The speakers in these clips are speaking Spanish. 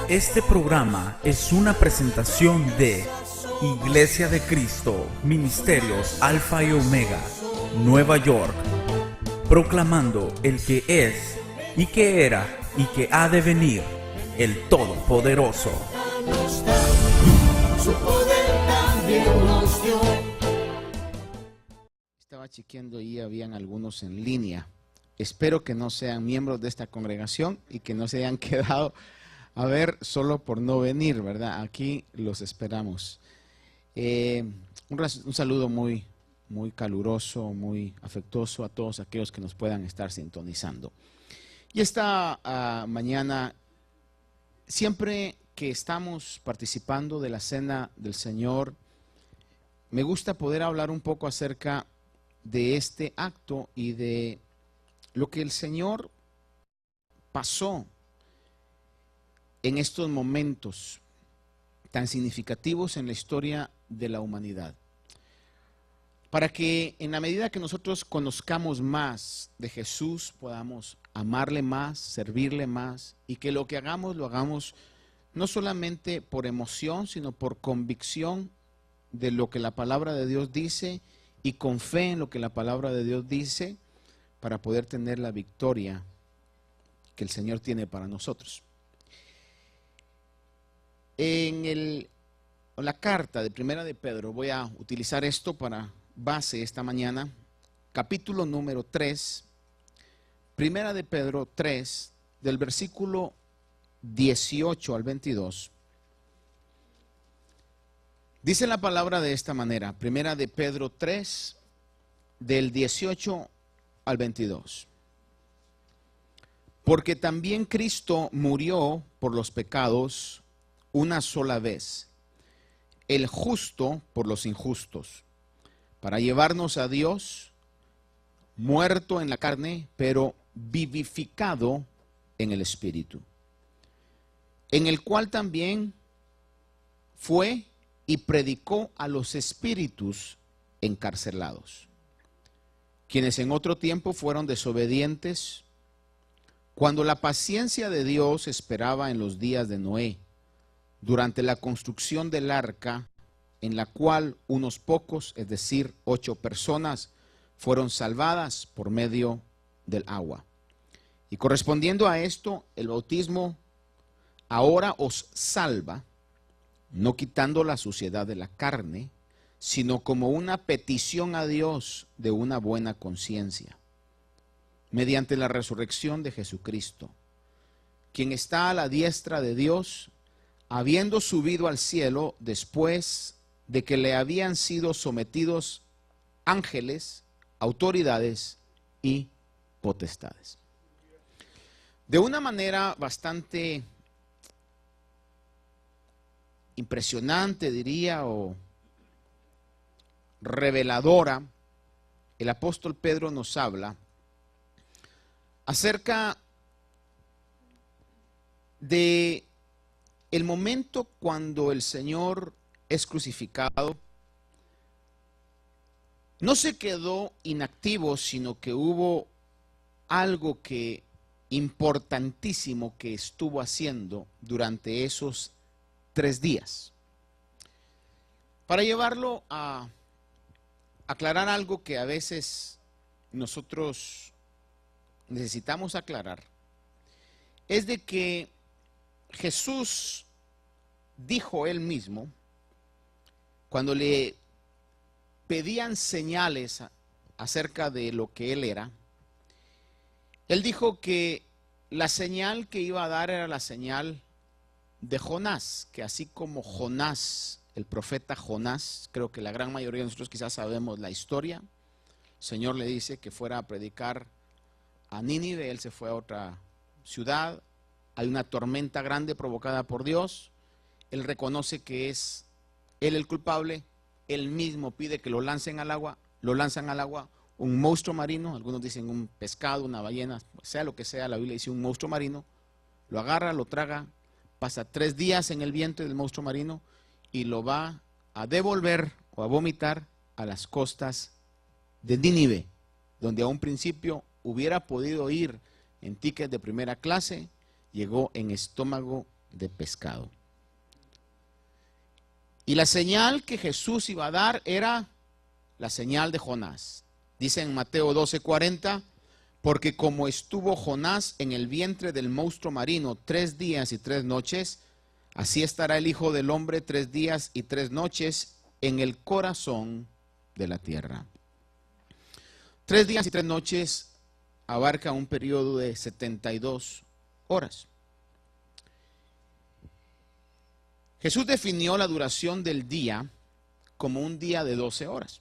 Este programa es una presentación de Iglesia de Cristo, Ministerios Alfa y Omega, Nueva York, proclamando el que es, y que era, y que ha de venir, el Todopoderoso. Su poder también nos dio. Estaba chequeando y habían algunos en línea. Espero que no sean miembros de esta congregación y que no se hayan quedado a ver solo por no venir, ¿verdad? Aquí los esperamos. Un saludo muy caluroso, muy afectuoso a todos aquellos que nos puedan estar sintonizando. Y esta mañana, siempre que estamos participando de la Cena del Señor, me gusta poder hablar un poco acerca de este acto y de lo que el Señor pasó en estos momentos tan significativos en la historia de la humanidad. Para que en la medida que nosotros conozcamos más de Jesús, podamos amarle más, servirle más, y que lo que hagamos, lo hagamos no solamente por emoción, sino por convicción de lo que la palabra de Dios dice y con fe en lo que la palabra de Dios dice, para poder tener la victoria que el Señor tiene para nosotros. En la carta de Primera de Pedro, voy a utilizar esto para base esta mañana, capítulo número 3, Primera de Pedro 3, del versículo 18 al 22. Dice la palabra de esta manera, Primera de Pedro 3, del 18 al 22. Porque también Cristo murió por los pecados una sola vez, el justo por los injustos, para llevarnos a Dios, muerto en la carne, pero vivificado en el Espíritu, en el cual también fue y predicó a los espíritus encarcelados, quienes en otro tiempo fueron desobedientes, cuando la paciencia de Dios esperaba en los días de Noé, durante la construcción del arca, en la cual unos pocos, es decir, 8 personas, fueron salvadas por medio del agua. Y correspondiendo a esto, el bautismo ahora os salva, no quitando la suciedad de la carne, sino como una petición a Dios de una buena conciencia, mediante la resurrección de Jesucristo, quien está a la diestra de Dios, habiendo subido al cielo después de que le habían sido sometidos ángeles, autoridades y potestades. De una manera bastante impresionante, diría, o reveladora, el apóstol Pedro nos habla acerca de el momento cuando el Señor es crucificado. No se quedó inactivo, sino que hubo algo importantísimo que estuvo haciendo durante esos 3 días. Para llevarlo a aclarar algo que a veces nosotros necesitamos aclarar, es de que Jesús dijo él mismo, cuando le pedían señales acerca de lo que él era, él dijo que la señal que iba a dar era la señal de Jonás, que así como Jonás, el profeta Jonás, creo que la gran mayoría de nosotros quizás sabemos la historia, el Señor le dice que fuera a predicar a Nínive, él se fue a otra ciudad, hay una tormenta grande provocada por Dios, él reconoce que es él el culpable, él mismo pide que lo lancen al agua, un monstruo marino, algunos dicen un pescado, una ballena, sea lo que sea, la Biblia dice un monstruo marino, lo agarra, lo traga, pasa 3 días en el vientre del monstruo marino y lo va a devolver o a vomitar a las costas de Nínive, donde a un principio hubiera podido ir en tickets de primera clase, llegó en estómago de pescado. Y la señal que Jesús iba a dar era la señal de Jonás. Dice en Mateo 12:40, porque como estuvo Jonás en el vientre del monstruo marino 3 días y 3 noches, así estará el Hijo del Hombre 3 días y 3 noches en el corazón de la tierra. 3 días y 3 noches abarca un periodo de 72 horas. Jesús definió la duración del día como un día de 12 horas.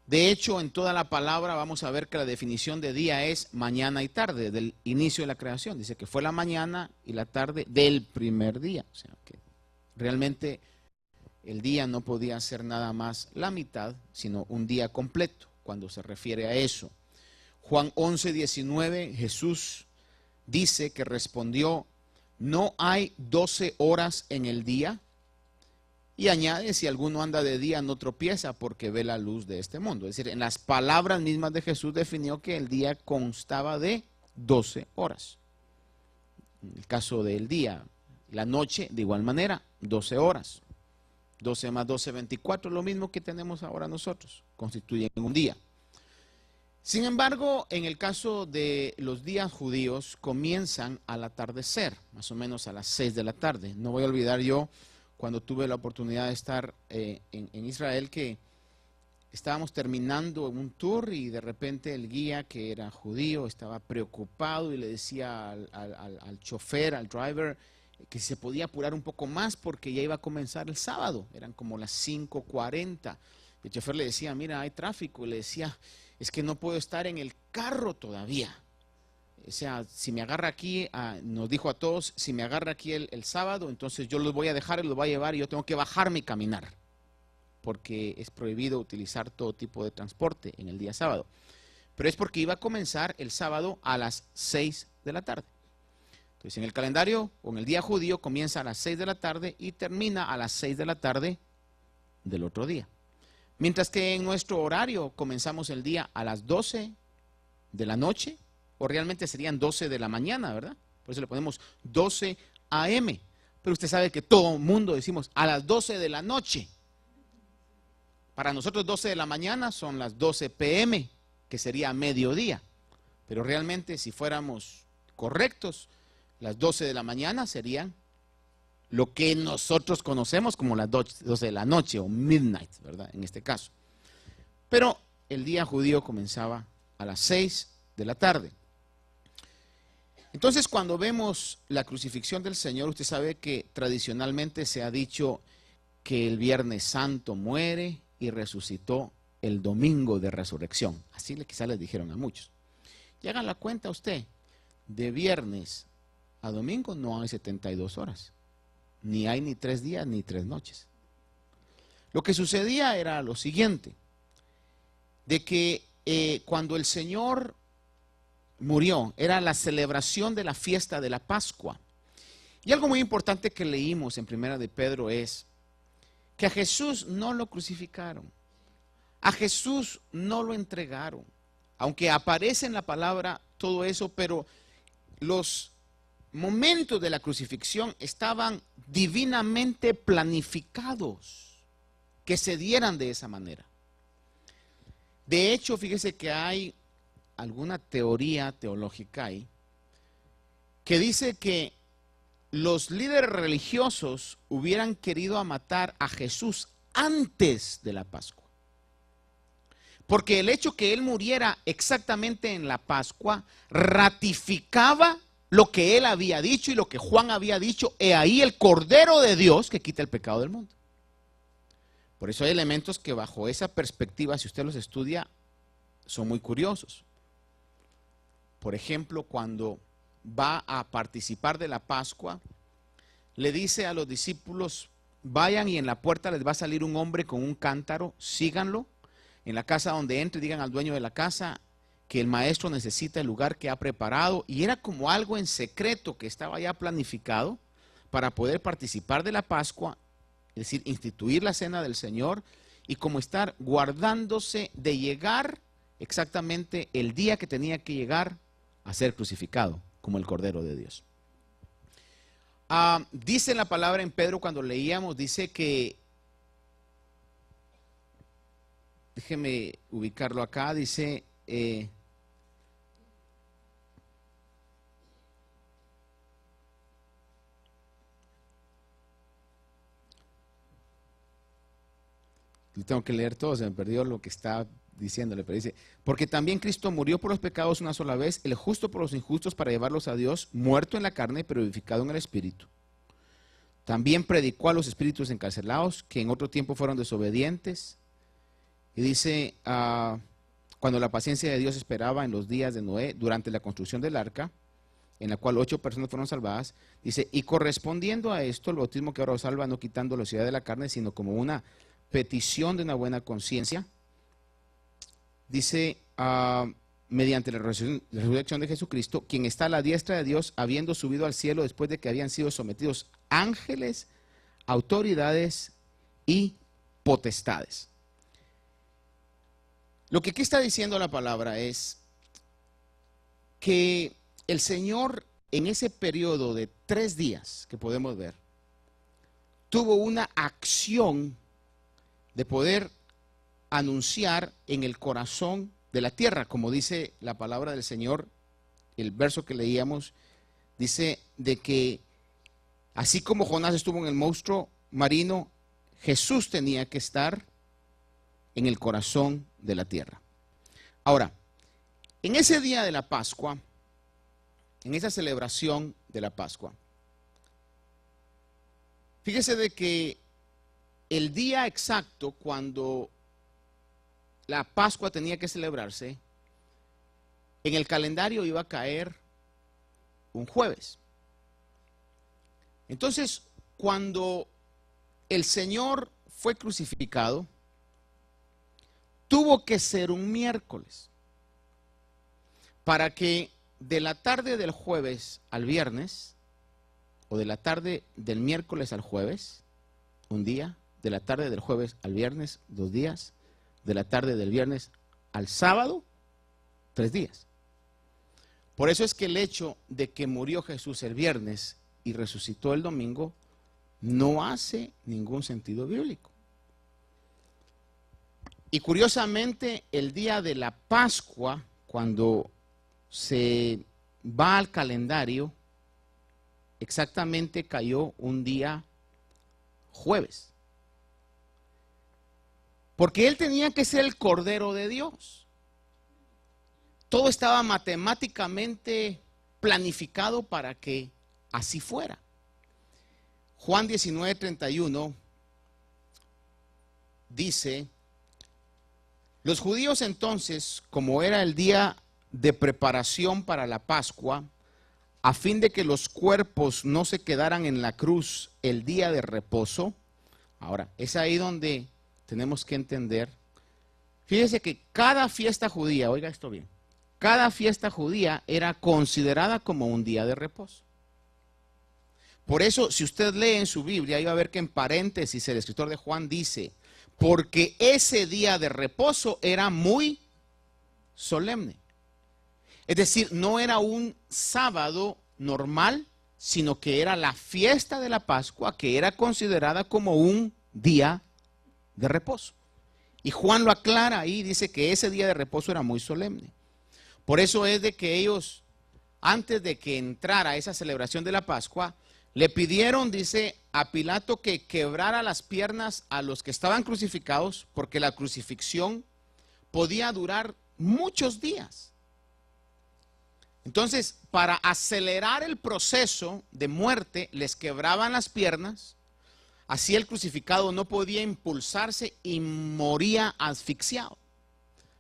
De hecho, en toda la palabra vamos a ver que la definición de día es mañana y tarde, del inicio de la creación. Dice que fue la mañana y la tarde del primer día. O sea que realmente el día no podía ser nada más la mitad, sino un día completo, cuando se refiere a eso. Juan 11:19, Jesús dice que respondió: no hay 12 horas en el día. Y añade: si alguno anda de día no tropieza porque ve la luz de este mundo. Es decir, en las palabras mismas de Jesús definió que el día constaba de 12 horas. En el caso del día, la noche de igual manera, 12 horas. 12 más 12, 24, lo mismo que tenemos ahora nosotros, constituyen un día. Sin embargo, en el caso de los días judíos, comienzan al atardecer, más o menos a las 6 de la tarde. No voy a olvidar yo, cuando tuve la oportunidad de estar en Israel, que estábamos terminando un tour y de repente el guía, que era judío, estaba preocupado y le decía al chofer, al driver, que se podía apurar un poco más porque ya iba a comenzar el sábado. Eran como las 5:40. El chofer le decía: mira, hay tráfico. Y le decía: es que no puedo estar en el carro todavía. O sea, si me agarra aquí, nos dijo a todos, si me agarra aquí el sábado, entonces yo los voy a dejar y los voy a llevar y yo tengo que bajarme y caminar, porque es prohibido utilizar todo tipo de transporte en el día sábado. Pero es porque iba a comenzar el sábado a las 6 de la tarde. Entonces, en el calendario o en el día judío comienza a las 6 de la tarde y termina a las 6 de la tarde del otro día. Mientras que en nuestro horario comenzamos el día a las 12 de la noche, o realmente serían 12 de la mañana, ¿verdad? Por eso le ponemos 12 AM. Pero usted sabe que todo el mundo decimos a las 12 de la noche. Para nosotros 12 de la mañana son las 12 PM, que sería mediodía. Pero realmente, si fuéramos correctos, las 12 de la mañana serían lo que nosotros conocemos como las 12 de la noche o midnight, ¿verdad? En este caso. Pero el día judío comenzaba a las 6 de la tarde. Entonces, cuando vemos la crucifixión del Señor, usted sabe que tradicionalmente se ha dicho que el Viernes Santo muere y resucitó el domingo de resurrección. Así quizás les dijeron a muchos. Y hagan la cuenta usted, de viernes a domingo no hay 72 horas. Ni hay ni 3 días ni 3 noches. Lo que sucedía era lo siguiente, de que cuando el Señor murió, era la celebración de la fiesta de la Pascua. Y algo muy importante que leímos en Primera de Pedro es que a Jesús no lo crucificaron, a Jesús no lo entregaron, aunque aparece en la palabra todo eso, pero los momentos de la crucifixión estaban divinamente planificados, que se dieran de esa manera. De hecho, fíjese que hay alguna teoría teológica ahí que dice que los líderes religiosos hubieran querido matar a Jesús antes de la Pascua. Porque el hecho que él muriera exactamente en la Pascua ratificaba lo que él había dicho y lo que Juan había dicho: he ahí el Cordero de Dios que quita el pecado del mundo. Por eso hay elementos que bajo esa perspectiva, si usted los estudia, son muy curiosos. Por ejemplo, cuando va a participar de la Pascua, le dice a los discípulos: vayan y en la puerta les va a salir un hombre con un cántaro, síganlo. En la casa donde entre, digan al dueño de la casa que el maestro necesita el lugar que ha preparado. Y era como algo en secreto que estaba ya planificado para poder participar de la Pascua, es decir, instituir la cena del Señor, y como estar guardándose de llegar exactamente el día que tenía que llegar a ser crucificado como el Cordero de Dios. dice la palabra en Pedro cuando leíamos, dice que, déjeme ubicarlo acá, dice, tengo que leer todo, se me perdió lo que está diciéndole, pero dice, porque también Cristo murió por los pecados una sola vez, el justo por los injustos para llevarlos a Dios, muerto en la carne, pero vivificado en el Espíritu. También predicó a los espíritus encarcelados, que en otro tiempo fueron desobedientes. Y dice, cuando la paciencia de Dios esperaba en los días de Noé, durante la construcción del arca, en la cual 8 personas fueron salvadas, dice, y correspondiendo a esto, el bautismo que ahora os salva, no quitando la ciudad de la carne, sino como una petición de una buena conciencia, dice, mediante la resurrección de Jesucristo, quien está a la diestra de Dios, habiendo subido al cielo después de que habían sido sometidos ángeles, autoridades y potestades. Lo que aquí está diciendo la palabra es que el Señor en ese periodo de 3 días que podemos ver, tuvo una acción de poder anunciar en el corazón de la tierra, como dice la palabra del Señor, el verso que leíamos, dice de que así como Jonás estuvo en el monstruo marino, Jesús tenía que estar en el corazón de la tierra. Ahora, en ese día de la Pascua, en esa celebración de la Pascua, fíjese de que el día exacto cuando la Pascua tenía que celebrarse, en el calendario iba a caer un jueves. Entonces, cuando el Señor fue crucificado, tuvo que ser un miércoles, para que de la tarde del jueves al viernes, o de la tarde del miércoles al jueves, un día, de la tarde del jueves al viernes, 2 días, de la tarde del viernes al sábado, 3 días. Por eso es que el hecho de que murió Jesús el viernes y resucitó el domingo no hace ningún sentido bíblico. Y curiosamente, el día de la Pascua, cuando se va al calendario, exactamente cayó un día jueves. Porque él tenía que ser el Cordero de Dios. Todo estaba matemáticamente planificado para que así fuera. Juan 19:31 dice, los judíos entonces, como era el día de preparación para la Pascua, a fin de que los cuerpos no se quedaran en la cruz el día de reposo. Ahora, es ahí donde tenemos que entender. Fíjese que cada fiesta judía, oiga esto bien, cada fiesta judía era considerada como un día de reposo. Por eso, si usted lee en su Biblia, iba a ver que en paréntesis el escritor de Juan dice, porque ese día de reposo era muy solemne. Es decir, no era un sábado normal, sino que era la fiesta de la Pascua, que era considerada como un día de reposo. Y Juan lo aclara ahí, dice que ese día de reposo era muy solemne. Por eso es de que ellos, antes de que entrara esa celebración de la Pascua, le pidieron, dice, a Pilato que quebrara las piernas a los que estaban crucificados, porque la crucifixión podía durar muchos días. Entonces, para acelerar el proceso de muerte, les quebraban las piernas, así el crucificado no podía impulsarse y moría asfixiado.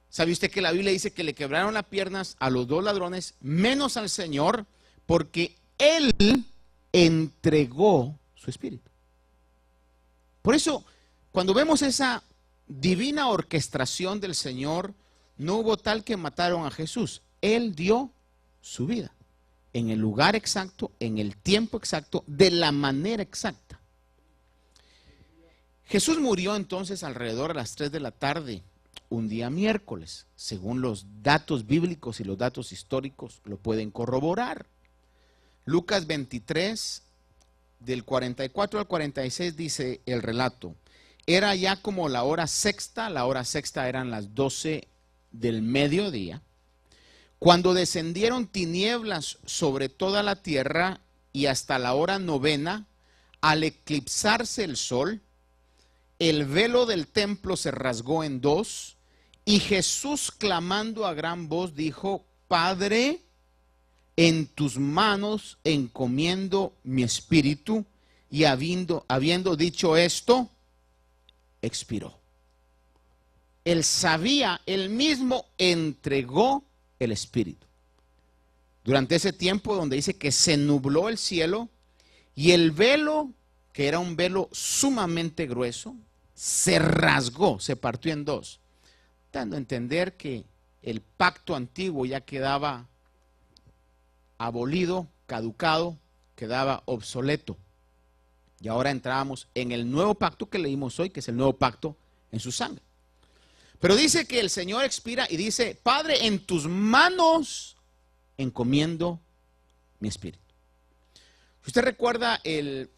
¿Sabe usted que la Biblia dice que le quebraron las piernas a los 2 ladrones, menos al Señor, porque Él entregó su espíritu? Por eso, cuando vemos esa divina orquestación del Señor, no hubo tal que mataron a Jesús. Él dio su vida en el lugar exacto, en el tiempo exacto, de la manera exacta. Jesús murió entonces alrededor a las 3 de la tarde, un día miércoles, según los datos bíblicos y los datos históricos lo pueden corroborar. Lucas 23, del 44 al 46 dice el relato. Era ya como la hora sexta eran las 12 del mediodía, cuando descendieron tinieblas sobre toda la tierra y hasta la hora novena, al eclipsarse el sol, el velo del templo se rasgó en dos y Jesús, clamando a gran voz, dijo: Padre, en tus manos encomiendo mi espíritu. Y habiendo dicho esto, expiró. Él sabía, él mismo entregó el espíritu. Durante ese tiempo donde dice que se nubló el cielo y el velo, que era un velo sumamente grueso, se rasgó, se partió en dos, dando a entender que el pacto antiguo ya quedaba abolido, caducado, quedaba obsoleto. Y ahora entrábamos en el nuevo pacto que leímos hoy, que es el nuevo pacto en su sangre. Pero dice que el Señor expira y dice: Padre, en tus manos encomiendo mi espíritu. Si usted recuerda, el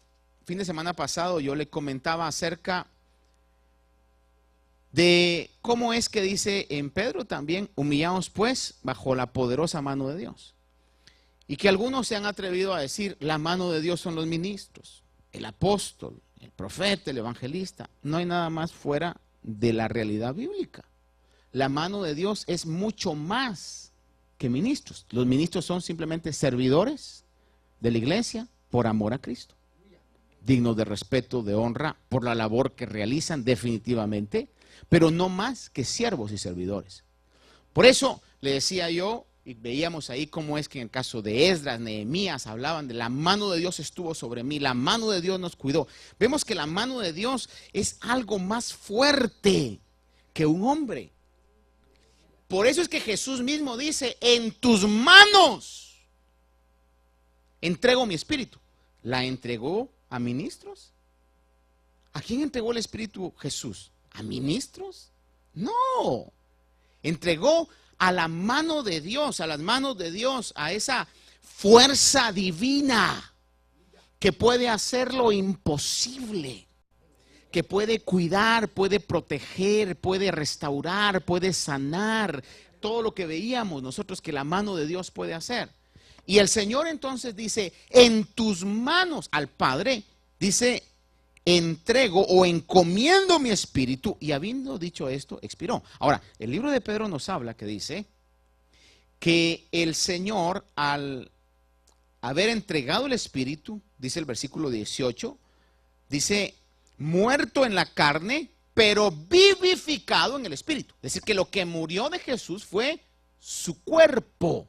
fin de semana pasado yo le comentaba acerca de cómo es que dice en Pedro también: humillaos pues bajo la poderosa mano de Dios. Y que algunos se han atrevido a decir: la mano de Dios son los ministros, el apóstol, el profeta, el evangelista. No hay nada más fuera de la realidad bíblica. La mano de Dios es mucho más que ministros. Los ministros son simplemente servidores de la iglesia por amor a Cristo, dignos de respeto, de honra, por la labor que realizan definitivamente, pero no más que siervos y servidores. Por eso le decía yo, y veíamos ahí cómo es que en el caso de Esdras, Nehemías, hablaban de la mano de Dios estuvo sobre mí, la mano de Dios nos cuidó. Vemos que la mano de Dios es algo más fuerte que un hombre. Por eso es que Jesús mismo dice: en tus manos entrego mi espíritu. ¿La entregó a ministros? ¿A quién entregó el espíritu Jesús? ¿A ministros? No. Entregó a la mano de Dios, a las manos de Dios, a esa fuerza divina que puede hacer lo imposible, que puede cuidar, puede proteger, puede restaurar, puede sanar, todo lo que veíamos nosotros que la mano de Dios puede hacer. Y el Señor entonces dice: en tus manos, al Padre, dice: entrego o encomiendo mi espíritu. Y habiendo dicho esto, expiró. Ahora, el libro de Pedro nos habla que dice que el Señor, al haber entregado el espíritu, dice el versículo 18, dice: muerto en la carne, pero vivificado en el espíritu. Es decir, que lo que murió de Jesús fue su cuerpo,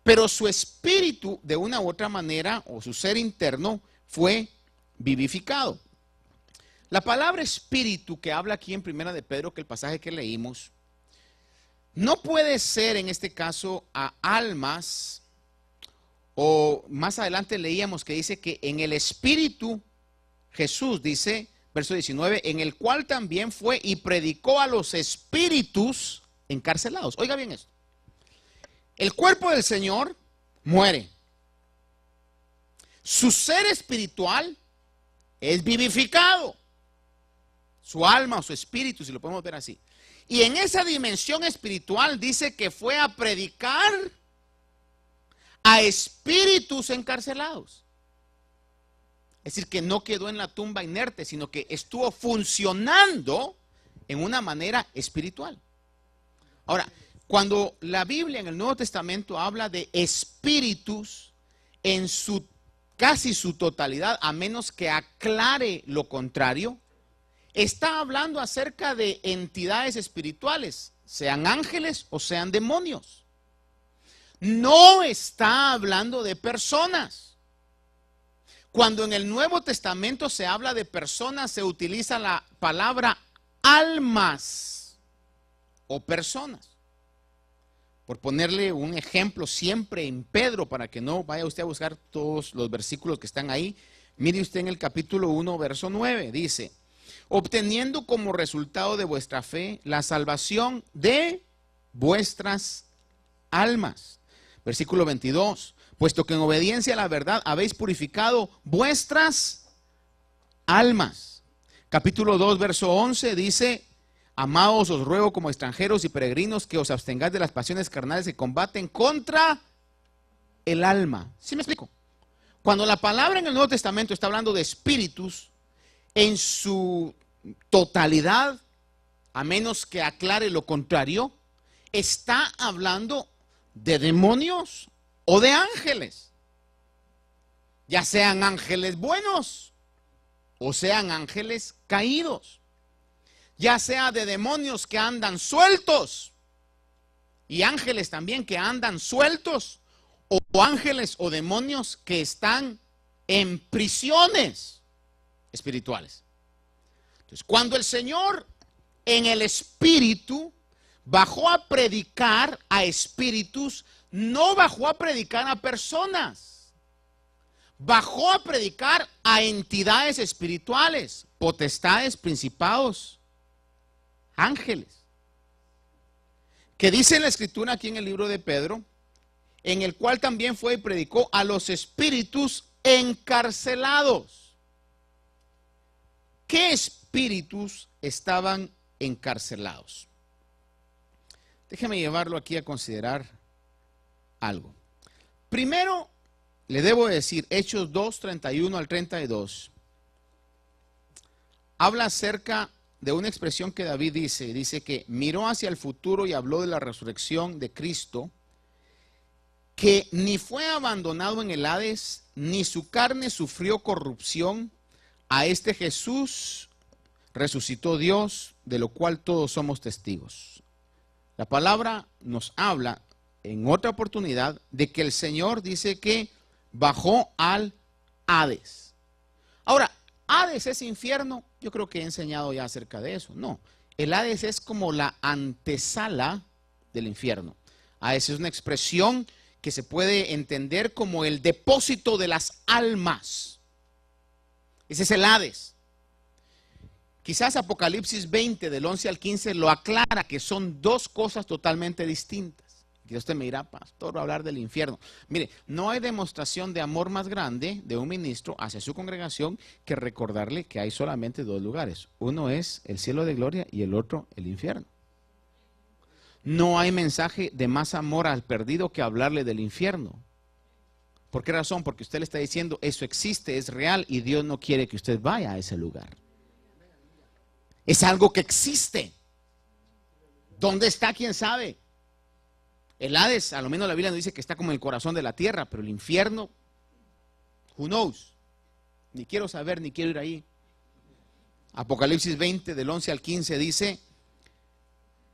pero su espíritu, de una u otra manera, o su ser interno, fue vivificado. La palabra espíritu que habla aquí en Primera de Pedro, que el pasaje que leímos, no puede ser en este caso a almas, o más adelante leíamos que dice que en el espíritu Jesús, dice, verso 19, en el cual también fue y predicó a los espíritus encarcelados. Oiga bien esto: el cuerpo del Señor muere, su ser espiritual es vivificado, su alma o su espíritu, si lo podemos ver así. Y en esa dimensión espiritual dice que fue a predicar a espíritus encarcelados. Es decir, que no quedó en la tumba inerte, sino que estuvo funcionando en una manera espiritual. Ahora, cuando la Biblia en el Nuevo Testamento habla de espíritus en su casi su totalidad, a menos que aclare lo contrario, está hablando acerca de entidades espirituales, sean ángeles o sean demonios. No está hablando de personas. Cuando en el Nuevo Testamento se habla de personas, se utiliza la palabra almas o personas. Por ponerle un ejemplo siempre en Pedro, para que no vaya usted a buscar todos los versículos que están ahí, mire usted en el capítulo 1, verso 9, dice: obteniendo como resultado de vuestra fe la salvación de vuestras almas. Versículo 22, puesto que en obediencia a la verdad habéis purificado vuestras almas. Capítulo 2, verso 11 dice: amados, os ruego como extranjeros y peregrinos que os abstengáis de las pasiones carnales que combaten contra el alma. ¿Sí me explico? Cuando la palabra en el Nuevo Testamento está hablando de espíritus en su totalidad, a menos que aclare lo contrario, está hablando de demonios o de ángeles, ya sean ángeles buenos o sean ángeles caídos, ya sea de demonios que andan sueltos y ángeles también que andan sueltos, o ángeles o demonios que están en prisiones espirituales. Entonces, cuando el Señor en el Espíritu bajó a predicar a espíritus, no bajó a predicar a personas, bajó a predicar a entidades espirituales, potestades, principados, ángeles. Que dice la Escritura aquí en el libro de Pedro, en el cual también fue y predicó a los espíritus encarcelados. ¿Qué espíritus estaban encarcelados? Déjeme llevarlo aquí a considerar algo. Primero, le debo decir, Hechos 2, 31 al 32, habla acerca de una expresión que David dice que miró hacia el futuro y habló de la resurrección de Cristo, que ni fue abandonado en el Hades, ni su carne sufrió corrupción. A este Jesús resucitó Dios, de lo cual todos somos testigos. La palabra nos habla en otra oportunidad de que el Señor dice que bajó al Hades. Ahora, ¿Hades es infierno? Yo creo que he enseñado ya acerca de eso. No, el Hades es como la antesala del infierno. Hades es una expresión que se puede entender como el depósito de las almas. Ese es el Hades. Quizás Apocalipsis 20 del 11 al 15 lo aclara, que son dos cosas totalmente distintas. Y usted me dirá, pastor, va a hablar del infierno. Mire, no hay demostración de amor más grande de un ministro hacia su congregación que recordarle que hay solamente dos lugares. Uno es el cielo de gloria y el otro el infierno. No hay mensaje de más amor al perdido que hablarle del infierno. ¿Por qué razón? Porque usted le está diciendo, eso existe, es real, y Dios no quiere que usted vaya a ese lugar. Es algo que existe. ¿Dónde está? ¿Quién sabe? El Hades, a lo menos la Biblia nos dice que está como en el corazón de la tierra, pero el infierno, who knows? Ni quiero saber, ni quiero ir ahí. Apocalipsis 20 del 11 al 15 dice: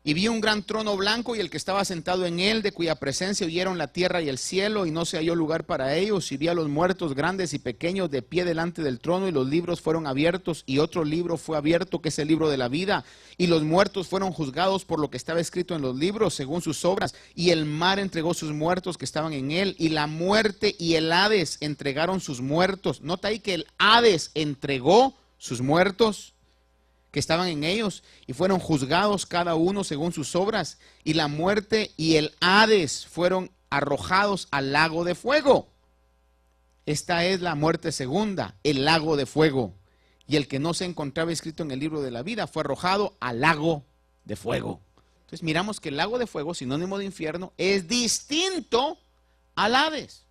y vi un gran trono blanco y el que estaba sentado en él, de cuya presencia huyeron la tierra y el cielo, y no se halló lugar para ellos. Y vi a los muertos grandes y pequeños de pie delante del trono, y los libros fueron abiertos, y otro libro fue abierto, que es el libro de la vida. Y los muertos fueron juzgados por lo que estaba escrito en los libros, según sus obras. Y el mar entregó sus muertos que estaban en él, y la muerte y el Hades entregaron sus muertos. Nota ahí que el Hades entregó sus muertos que estaban en ellos, y fueron juzgados cada uno según sus obras, y la muerte y el Hades fueron arrojados al lago de fuego. Esta es la muerte segunda, el lago de fuego. Y el que no se encontraba escrito en el libro de la vida fue arrojado al lago de fuego. Entonces miramos que el lago de fuego, sinónimo de infierno, es distinto al Hades.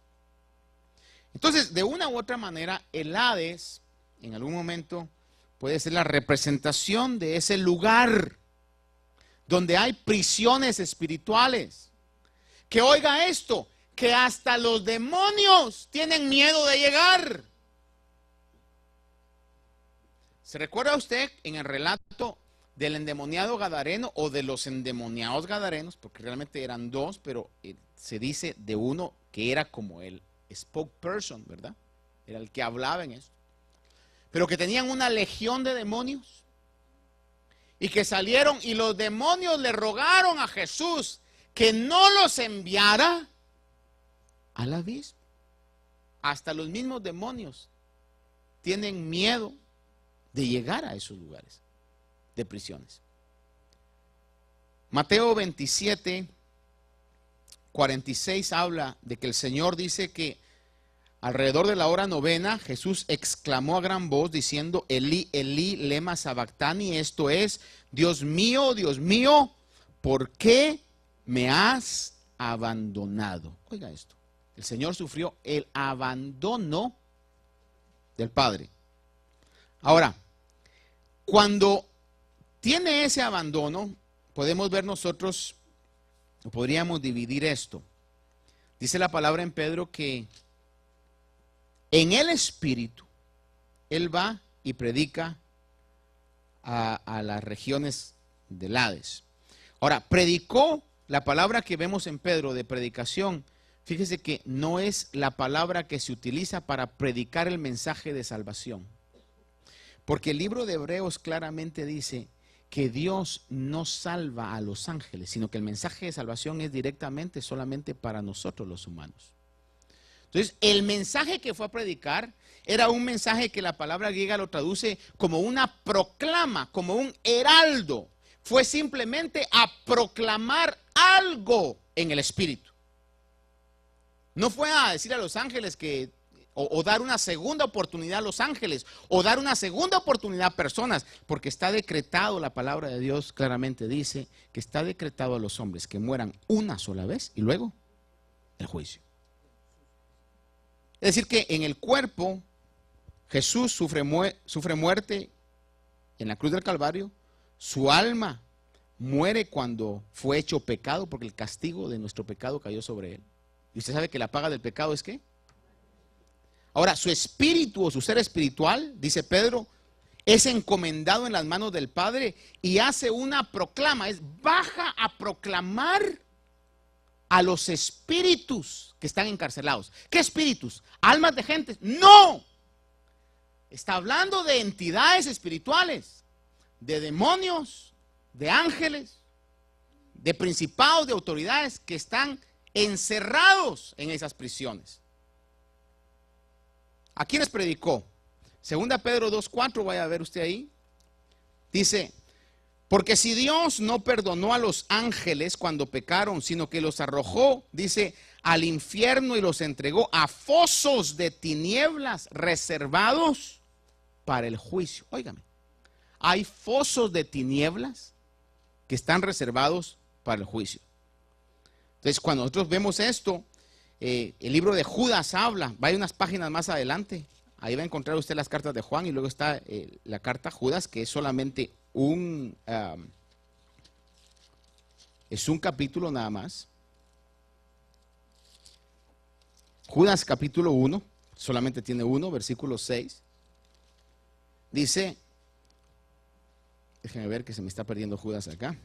Entonces, de una u otra manera, el Hades, en algún momento, puede ser la representación de ese lugar donde hay prisiones espirituales. Que oiga esto, que hasta los demonios tienen miedo de llegar. ¿Se recuerda usted en el relato del endemoniado gadareno o de los endemoniados gadarenos? Porque realmente eran dos, pero se dice de uno que era como el spokesperson, ¿verdad? Era el que hablaba en esto. Pero que tenían una legión de demonios y que salieron, y los demonios le rogaron a Jesús que no los enviara al abismo. Hasta los mismos demonios tienen miedo de llegar a esos lugares de prisiones. Mateo 27, 46 habla de que el Señor dice que alrededor de la hora novena, Jesús exclamó a gran voz diciendo, Elí, Elí, lema sabactani, esto es, Dios mío, ¿por qué me has abandonado? Oiga esto, el Señor sufrió el abandono del Padre. Ahora, cuando tiene ese abandono, podemos ver nosotros, o podríamos dividir esto. Dice la palabra en Pedro que en el Espíritu, Él va y predica a las regiones del Hades. Ahora, predicó, la palabra que vemos en Pedro de predicación, fíjese que no es la palabra que se utiliza para predicar el mensaje de salvación. Porque el libro de Hebreos claramente dice que Dios no salva a los ángeles, sino que el mensaje de salvación es directamente solamente para nosotros los humanos. Entonces, el mensaje que fue a predicar era un mensaje que la palabra griega lo traduce como una proclama, como un heraldo. Fue simplemente a proclamar algo en el Espíritu. No fue a decir a los ángeles que, o dar una segunda oportunidad a los ángeles, o dar una segunda oportunidad a personas, porque está decretado, la palabra de Dios claramente dice que está decretado a los hombres que mueran una sola vez y luego el juicio. Es decir que en el cuerpo Jesús sufre muerte en la cruz del Calvario, su alma muere cuando fue hecho pecado, porque el castigo de nuestro pecado cayó sobre él. Y usted sabe que la paga del pecado es ¿qué? Ahora, su espíritu o su ser espiritual, dice Pedro, es encomendado en las manos del Padre y hace una proclama, baja a proclamar a los espíritus que están encarcelados. ¿Qué espíritus? ¿Almas de gente? ¡No! Está hablando de entidades espirituales, de demonios, de ángeles, de principados, de autoridades que están encerrados en esas prisiones. ¿A quiénes predicó? Segunda Pedro 2:4, vaya a ver usted ahí. Dice, porque si Dios no perdonó a los ángeles cuando pecaron, sino que los arrojó, dice, al infierno y los entregó a fosos de tinieblas reservados para el juicio. Óigame, hay fosos de tinieblas que están reservados para el juicio. Entonces, cuando nosotros vemos esto, el libro de Judas habla, vaya unas páginas más adelante, ahí va a encontrar usted las cartas de Juan y luego está la carta a Judas, que es solamente es un capítulo nada más. Judas capítulo 1, solamente tiene 1, versículo 6. Dice, déjenme ver que se me está perdiendo Judas acá.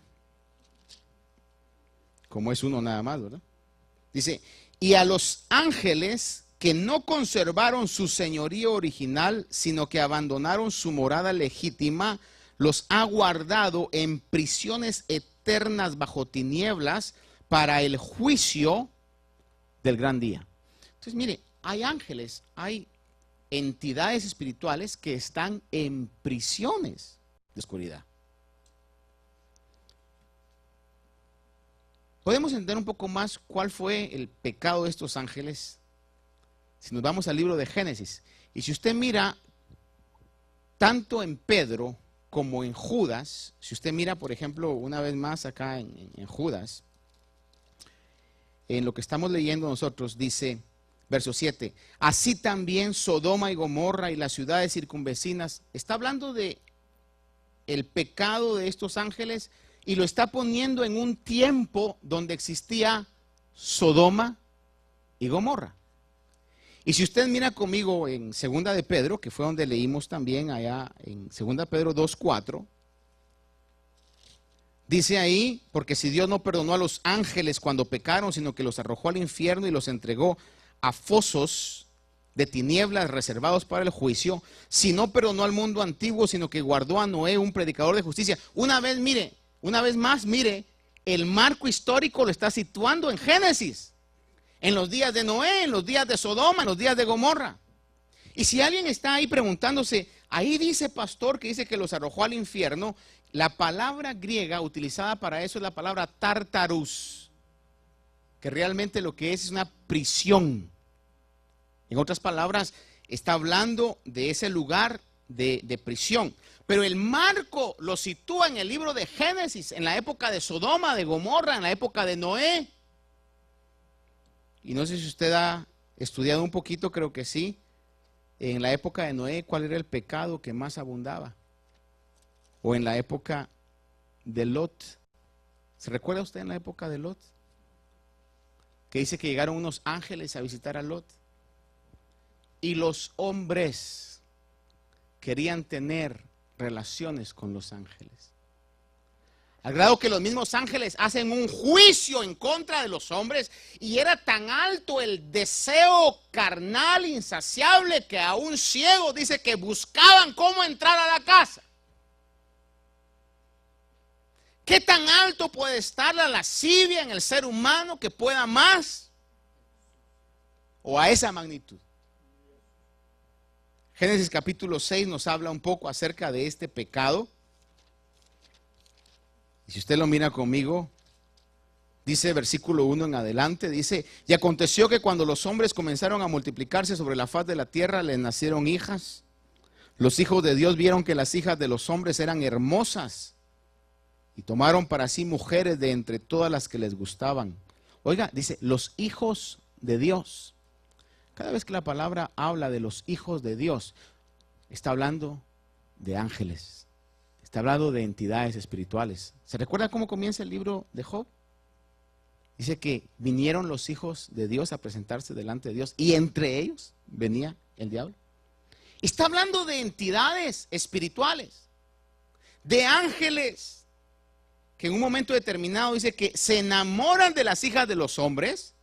Como es uno nada más, ¿verdad? Dice, y a los ángeles que no conservaron su señorío original, sino que abandonaron su morada legítima, los ha guardado en prisiones eternas bajo tinieblas para el juicio del gran día. Entonces, mire, hay ángeles, hay entidades espirituales que están en prisiones de oscuridad. Podemos entender un poco más cuál fue el pecado de estos ángeles si nos vamos al libro de Génesis. Y si usted mira tanto en Pedro como en Judas, si usted mira, por ejemplo, una vez más acá en Judas, en lo que estamos leyendo nosotros, dice, verso 7, así también Sodoma y Gomorra y las ciudades circunvecinas, está hablando de el pecado de estos ángeles y lo está poniendo en un tiempo donde existía Sodoma y Gomorra. Y si usted mira conmigo en Segunda de Pedro, que fue donde leímos también allá en Segunda de Pedro 2:4, dice ahí, porque si Dios no perdonó a los ángeles cuando pecaron, sino que los arrojó al infierno y los entregó a fosos de tinieblas reservados para el juicio, si no perdonó al mundo antiguo, sino que guardó a Noé, un predicador de justicia. Una vez más, mire, el marco histórico lo está situando en Génesis. En los días de Noé, en los días de Sodoma, en los días de Gomorra. Y si alguien está ahí preguntándose, ahí dice pastor que dice que los arrojó al infierno, la palabra griega utilizada para eso es la palabra tartarus. que realmente lo que es una prisión. En otras palabras, está hablando de ese lugar de prisión. Pero el marco lo sitúa en el libro de Génesis, en la época de Sodoma, de Gomorra, en la época de Noé. Y no sé si usted ha estudiado un poquito, creo que sí. En la época de Noé, ¿cuál era el pecado que más abundaba? O en la época de Lot. ¿Se recuerda usted en la época de Lot? Que dice que llegaron unos ángeles a visitar a Lot. Y los hombres querían tener relaciones con los ángeles. Al grado que los mismos ángeles hacen un juicio en contra de los hombres. Y era tan alto el deseo carnal insaciable que a un ciego dice que buscaban cómo entrar a la casa. ¿Qué tan alto puede estar la lascivia en el ser humano que pueda más? ¿O a esa magnitud? Génesis capítulo 6 nos habla un poco acerca de este pecado. Y si usted lo mira conmigo, dice versículo 1 en adelante, dice: y aconteció que cuando los hombres comenzaron a multiplicarse sobre la faz de la tierra, les nacieron hijas. Los hijos de Dios vieron que las hijas de los hombres eran hermosas y tomaron para sí mujeres de entre todas las que les gustaban. Oiga, dice, los hijos de Dios. Cada vez que la palabra habla de los hijos de Dios, está hablando de ángeles, está hablando de entidades espirituales. ¿Se recuerda cómo comienza el libro de Job? Dice que vinieron los hijos de Dios a presentarse delante de Dios y entre ellos venía el diablo. Está hablando de entidades espirituales, de ángeles, que en un momento determinado dice que se enamoran de las hijas de los hombres.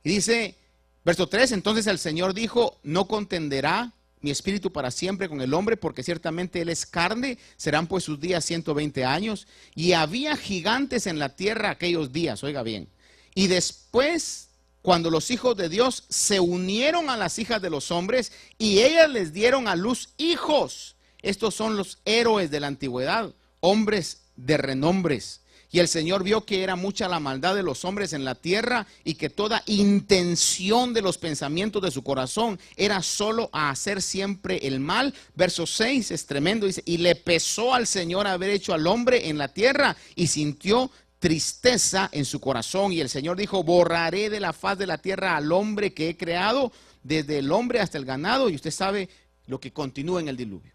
Y dice, verso 3, entonces el Señor dijo: no contenderá mi espíritu para siempre con el hombre, porque ciertamente él es carne, serán pues sus días 120 años. Y había gigantes en la tierra aquellos días, oiga bien. Y después, cuando los hijos de Dios se unieron a las hijas de los hombres, y ellas les dieron a luz hijos. Estos son los héroes de la antigüedad, hombres de renombres. Y el Señor vio que era mucha la maldad de los hombres en la tierra y que toda intención de los pensamientos de su corazón era solo a hacer siempre el mal. Verso 6 es tremendo, dice: y le pesó al Señor haber hecho al hombre en la tierra y sintió tristeza en su corazón. Y el Señor dijo: borraré de la faz de la tierra al hombre que he creado, desde el hombre hasta el ganado. Y usted sabe lo que continúa en el diluvio.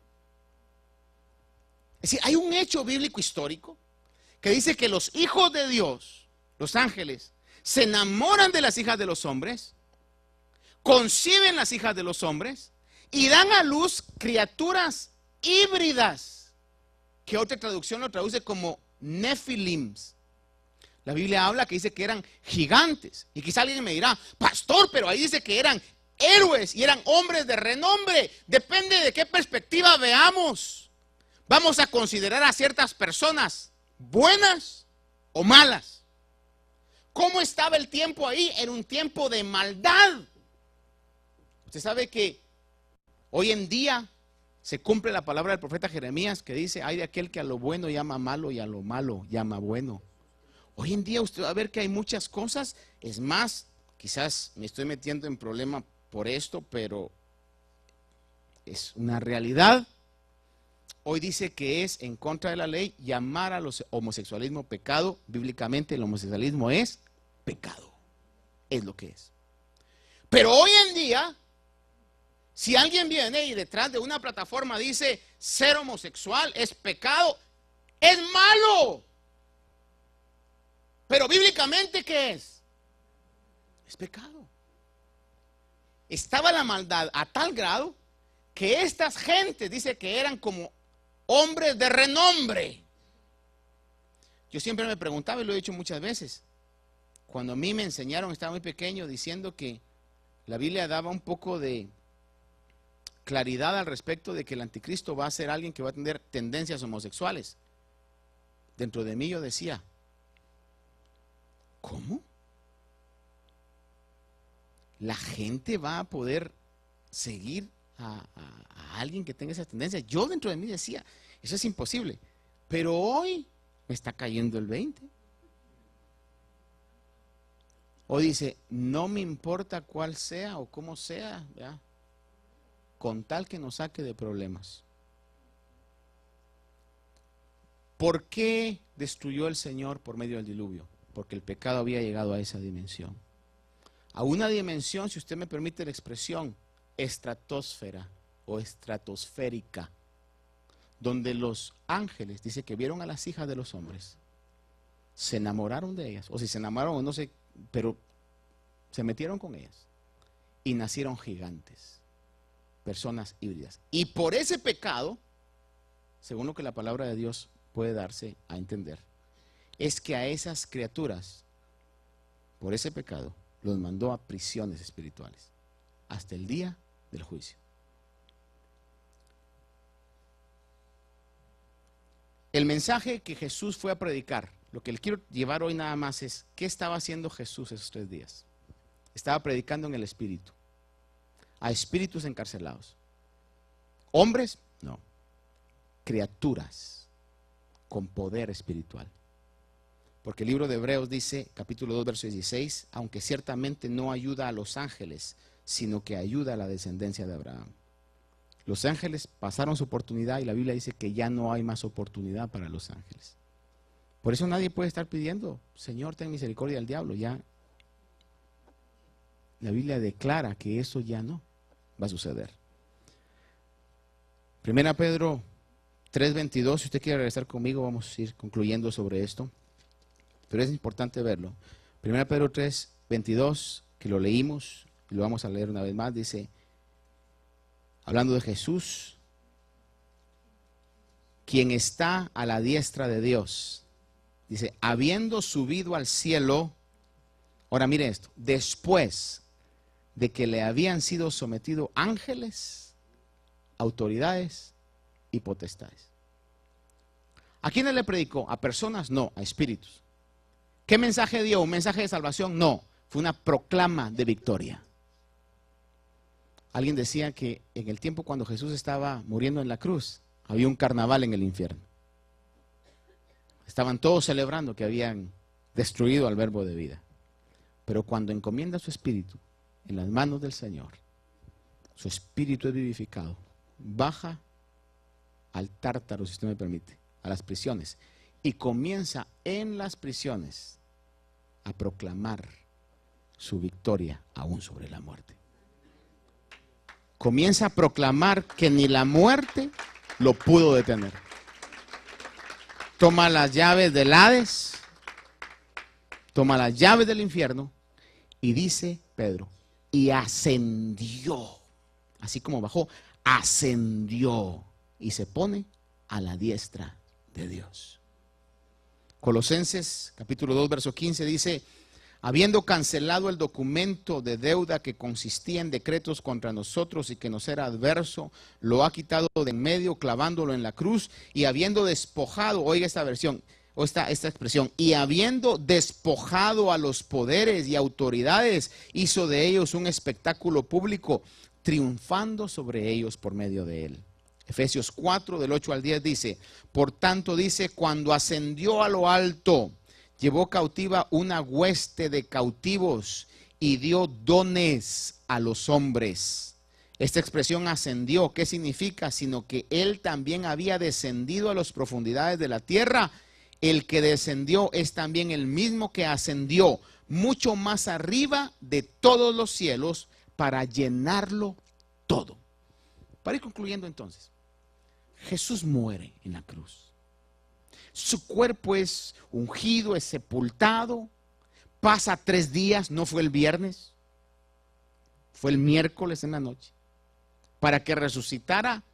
Es decir, hay un hecho bíblico histórico que dice que los hijos de Dios, los ángeles, se enamoran de las hijas de los hombres, conciben las hijas de los hombres y dan a luz criaturas híbridas, que otra traducción lo traduce como Nefilims. La Biblia habla que dice que eran gigantes. Y quizá alguien me dirá: pastor, pero ahí dice que eran héroes y eran hombres de renombre. Depende de qué perspectiva veamos. Vamos a considerar a ciertas personas buenas o malas. ¿Cómo estaba el tiempo ahí? Era un tiempo de maldad. Usted sabe que hoy en día se cumple la palabra del profeta Jeremías, que dice: ay de aquel que a lo bueno llama malo y a lo malo llama bueno. Hoy en día usted va a ver que hay muchas cosas. Es más, quizás me estoy metiendo en problema por esto, pero es una realidad. Hoy dice que es en contra de la ley llamar a los homosexualismo pecado. Bíblicamente el homosexualismo es pecado. Es lo que es. Pero hoy en día, si alguien viene y detrás de una plataforma dice ser homosexual es pecado, es malo. Pero bíblicamente, ¿qué es? Es pecado. Estaba la maldad a tal grado que estas gentes dice que eran como hombres de renombre. Yo siempre me preguntaba, y lo he dicho muchas veces, cuando a mí me enseñaron, estaba muy pequeño, diciendo que la Biblia daba un poco de claridad al respecto de que el anticristo va a ser alguien que va a tener tendencias homosexuales. Dentro de mí yo decía, ¿cómo? ¿La gente va a poder seguir a alguien que tenga esa tendencia? Yo dentro de mí decía, eso es imposible. Pero hoy me está cayendo el 20. O dice, no me importa cuál sea o cómo sea, ¿verdad? Con tal que nos saque de problemas. ¿Por qué destruyó el Señor por medio del diluvio? Porque el pecado había llegado a esa dimensión. A una dimensión, si usted me permite la expresión, estratosfera o estratosférica, donde los ángeles, dice que vieron a las hijas de los hombres, se enamoraron de ellas, o si se enamoraron o no sé, pero se metieron con ellas y nacieron gigantes, personas híbridas. Y por ese pecado, según lo que la palabra de Dios puede darse a entender, es que a esas criaturas, por ese pecado, los mandó a prisiones espirituales hasta el día del juicio. El mensaje que Jesús fue a predicar, lo que le quiero llevar hoy nada más es, ¿qué estaba haciendo Jesús esos 3 días? Estaba predicando en el Espíritu, a espíritus encarcelados. ¿Hombres? No. Criaturas con poder espiritual. Porque el libro de Hebreos dice, capítulo 2, verso 16, aunque ciertamente no ayuda a los ángeles, sino que ayuda a la descendencia de Abraham. Los ángeles pasaron su oportunidad y la Biblia dice que ya no hay más oportunidad para los ángeles. Por eso nadie puede estar pidiendo, Señor, ten misericordia del diablo. Ya la Biblia declara que eso ya no va a suceder. 1 Pedro 3:22, si usted quiere regresar conmigo, vamos a ir concluyendo sobre esto. Pero es importante verlo. 1 Pedro 3:22, que lo leímos, y lo vamos a leer una vez más, dice, hablando de Jesús, quien está a la diestra de Dios, dice, habiendo subido al cielo, ahora mire esto, después de que le habían sido sometidos ángeles, autoridades y potestades. ¿A quiénes le predicó? ¿A personas? No, a espíritus. ¿Qué mensaje dio? ¿Un mensaje de salvación? No, fue una proclama de victoria. Alguien decía que en el tiempo cuando Jesús estaba muriendo en la cruz, había un carnaval en el infierno. Estaban todos celebrando que habían destruido al verbo de vida. Pero cuando encomienda su espíritu en las manos del Señor, su espíritu es vivificado, baja al tártaro, si usted me permite, a las prisiones, y comienza en las prisiones a proclamar su victoria aún sobre la muerte. Comienza a proclamar que ni la muerte lo pudo detener. Toma las llaves del Hades, toma las llaves del infierno y dice Pedro, y ascendió, así como bajó, ascendió y se pone a la diestra de Dios. Colosenses capítulo 2 verso 15 dice, habiendo cancelado el documento de deuda que consistía en decretos contra nosotros y que nos era adverso, lo ha quitado de en medio clavándolo en la cruz y habiendo despojado, oiga esta versión, o esta expresión, y habiendo despojado a los poderes y autoridades, hizo de ellos un espectáculo público, triunfando sobre ellos por medio de él. Efesios 4 del 8 al 10 dice, por tanto dice, cuando ascendió a lo alto, llevó cautiva una hueste de cautivos y dio dones a los hombres. Esta expresión ascendió, ¿qué significa? Sino que él también había descendido a las profundidades de la tierra. El que descendió es también el mismo que ascendió mucho más arriba de todos los cielos para llenarlo todo. Para ir concluyendo entonces, Jesús muere en la cruz. Su cuerpo es ungido, es sepultado, pasa 3 días, no fue el viernes, fue el miércoles en la noche, para que resucitara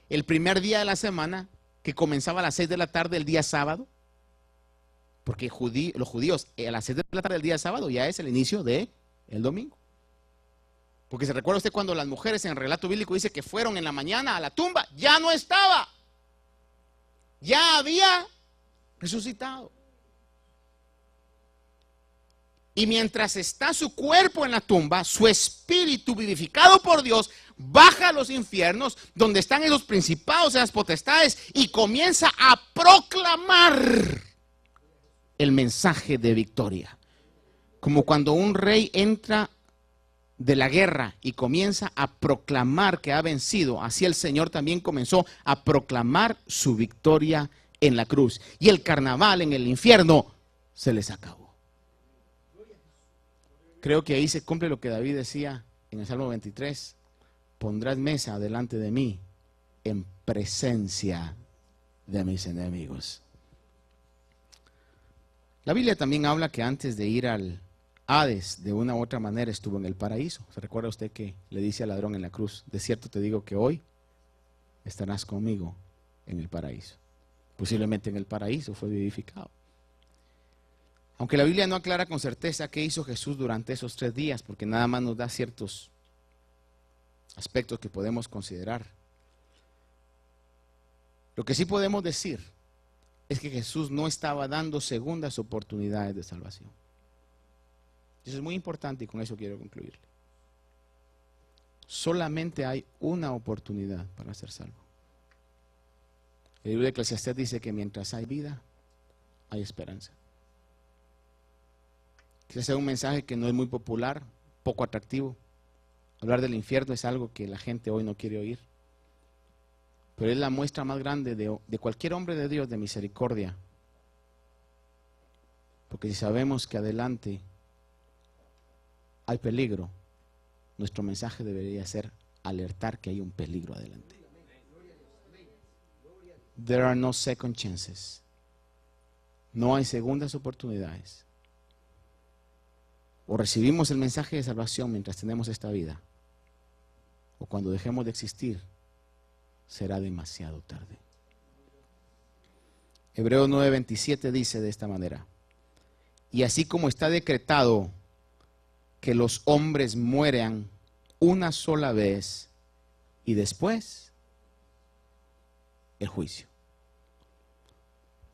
el primer día de la semana, que comenzaba a las 6 de la tarde el día sábado, porque los judíos a las 6 de la tarde del día sábado ya es el inicio del domingo. Porque se recuerda usted cuando las mujeres en el relato bíblico dice que fueron en la mañana a la tumba, ya no estaba, ya había resucitado. Y mientras está su cuerpo en la tumba, su espíritu vivificado por Dios baja a los infiernos donde están esos principados, esas potestades, y comienza a proclamar el mensaje de victoria. Como cuando un rey entra de la guerra y comienza a proclamar que ha vencido, así el Señor también comenzó a proclamar su victoria en la cruz. Y el carnaval en el infierno se les acabó. Creo que ahí se cumple lo que David decía en el Salmo 23. Pondrás mesa delante de mí en presencia de mis enemigos. La Biblia también habla que antes de ir al Hades, de una u otra manera estuvo en el paraíso. ¿Se recuerda usted que le dice al ladrón en la cruz? De cierto te digo que hoy estarás conmigo en el paraíso. Posiblemente en el paraíso fue vivificado. Aunque la Biblia no aclara con certeza qué hizo Jesús durante esos 3 días, porque nada más nos da ciertos aspectos que podemos considerar. Lo que sí podemos decir es que Jesús no estaba dando segundas oportunidades de salvación. Eso es muy importante y con eso quiero concluirle. Solamente hay una oportunidad para ser salvo. El libro de Eclesiastés dice que mientras hay vida, hay esperanza. Quizás sea un mensaje que no es muy popular, poco atractivo. Hablar del infierno es algo que la gente hoy no quiere oír. Pero es la muestra más grande de cualquier hombre de Dios de misericordia. Porque si sabemos que adelante hay peligro, nuestro mensaje debería ser alertar que hay un peligro adelante. There are no second chances. No hay segundas oportunidades. O recibimos el mensaje de salvación mientras tenemos esta vida, o cuando dejemos de existir, será demasiado tarde. Hebreos 9:27 dice de esta manera: y así como está decretado que los hombres mueran una sola vez y después el juicio.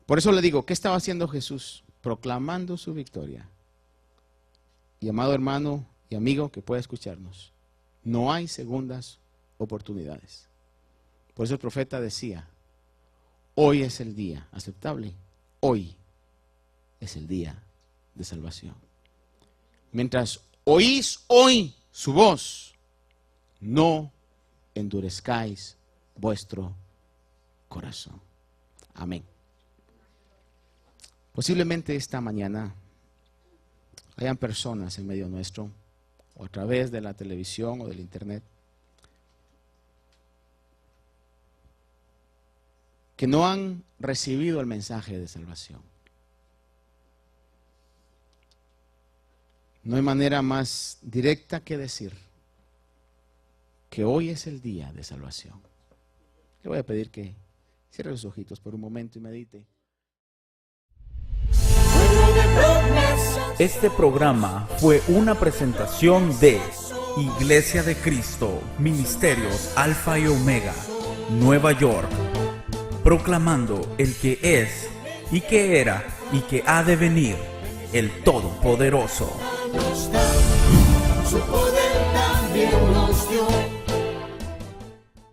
Por eso le digo, ¿qué estaba haciendo Jesús? Proclamando su victoria. Y amado hermano y amigo que pueda escucharnos, no hay segundas oportunidades. Por eso el profeta decía, hoy es el día aceptable, hoy es el día de salvación. Mientras oís hoy su voz, no endurezcáis vuestro corazón. Amén. Posiblemente esta mañana hayan personas en medio nuestro, o a través de la televisión o del internet, que no han recibido el mensaje de salvación. No hay manera más directa que decir que hoy es el día de salvación. Le voy a pedir que cierre los ojitos por un momento y medite. Este programa fue una presentación de Iglesia de Cristo, Ministerios Alfa y Omega, Nueva York, proclamando el que es, y que era, y que ha de venir, el Todopoderoso. Su poder también nos dio.